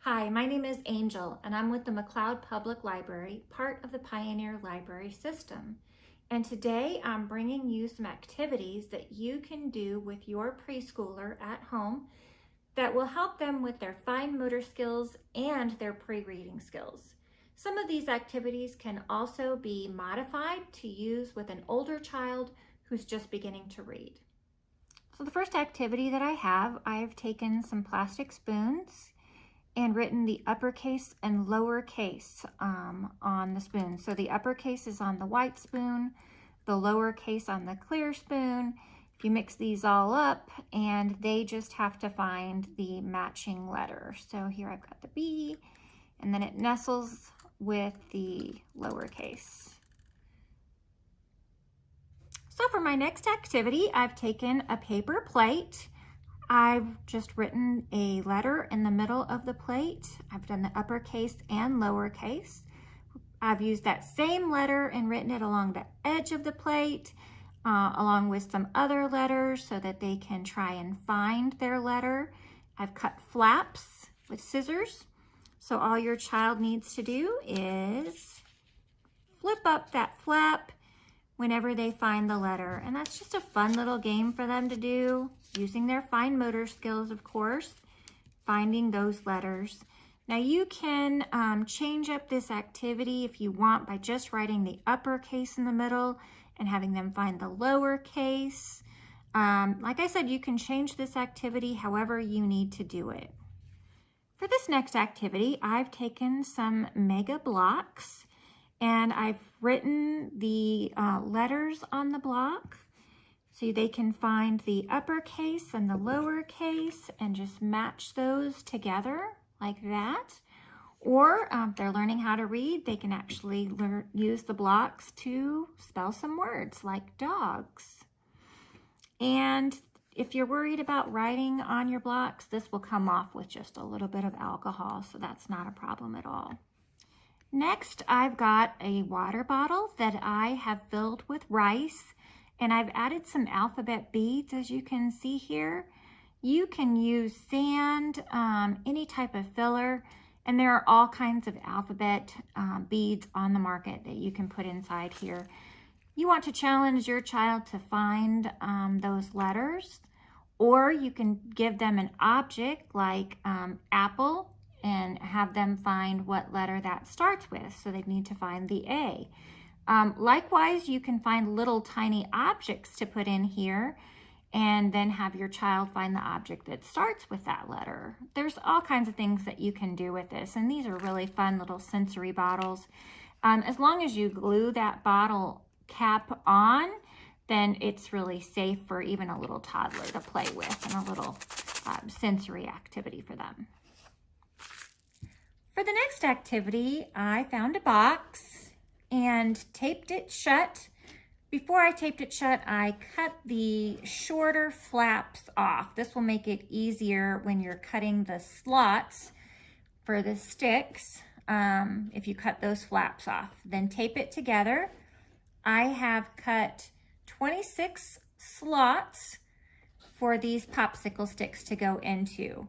Hi, my name is Angel, and I'm with the McLoud Public Library, part of the Pioneer Library System. And today I'm bringing you some activities that you can do with your preschooler at home that will help them with their fine motor skills and their pre-reading skills. Some of these activities can also be modified to use with an older child who's just beginning to read. So the first activity that I've taken some plastic spoons and written the uppercase and lowercase on the spoon. So the uppercase is on the white spoon, the lowercase on the clear spoon. If you mix these all up, and they just have to find the matching letter. So here I've got the B, and then it nestles with the lowercase. So for my next activity, I've taken a paper plate. I've just written a letter in the middle of the plate. I've done the uppercase and lowercase. I've used that same letter and written it along the edge of the plate, along with some other letters so that they can try and find their letter. I've cut flaps with scissors. So all your child needs to do is flip up that flap whenever they find the letter. And that's just a fun little game for them to do, using their fine motor skills, of course, finding those letters. Now you can change up this activity if you want by just writing the uppercase in the middle and having them find the lowercase. Like I said, you can change this activity however you need to do it. For this next activity, I've taken some mega blocks and I've written the letters on the block so they can find the uppercase and the lowercase and just match those together like that. Or if they're learning how to read, they can actually use the blocks to spell some words like dogs. And if you're worried about writing on your blocks, this will come off with just a little bit of alcohol, so that's not a problem at all. Next, I've got a water bottle that I have filled with rice, and I've added some alphabet beads, as you can see here. You can use sand, any type of filler, and there are all kinds of alphabet beads on the market that you can put inside here. You want to challenge your child to find those letters, or you can give them an object like apple, and have them find what letter that starts with. So they need to find the A. Likewise, you can find little tiny objects to put in here and then have your child find the object that starts with that letter. There's all kinds of things that you can do with this, and these are really fun little sensory bottles. As long as you glue that bottle cap on, then it's really safe for even a little toddler to play with, and a little sensory activity for them. For the next activity, I found a box and taped it shut. Before I taped it shut, I cut the shorter flaps off. This will make it easier when you're cutting the slots for the sticks, if you cut those flaps off. Then tape it together. I have cut 26 slots for these popsicle sticks to go into.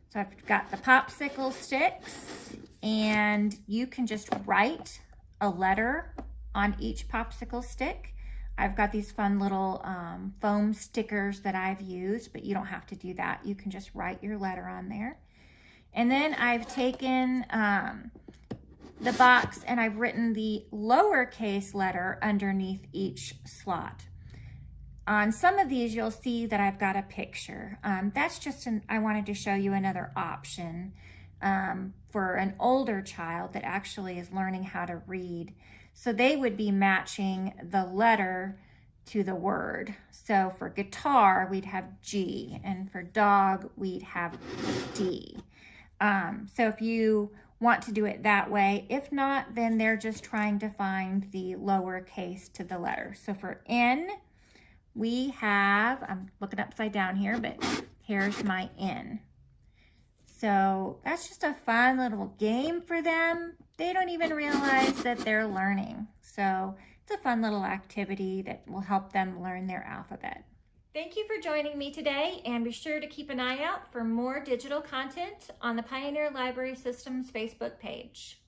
So I've got the popsicle sticks, and you can just write a letter on each popsicle stick. I've got these fun little foam stickers that I've used, but you don't have to do that. You can just write your letter on there. And then I've taken the box and I've written the lowercase letter underneath each slot. On some of these, you'll see that I've got a picture. That's just I wanted to show you another option for an older child that actually is learning how to read. So they would be matching the letter to the word. So for guitar, we'd have G, and for dog, we'd have D. So if you want to do it that way, if not, then they're just trying to find the lowercase to the letter. So for N, we have, I'm looking upside down here, but here's my N. So that's just a fun little game for them. They don't even realize that they're learning. So it's a fun little activity that will help them learn their alphabet. Thank you for joining me today, and be sure to keep an eye out for more digital content on the Pioneer Library Systems Facebook page.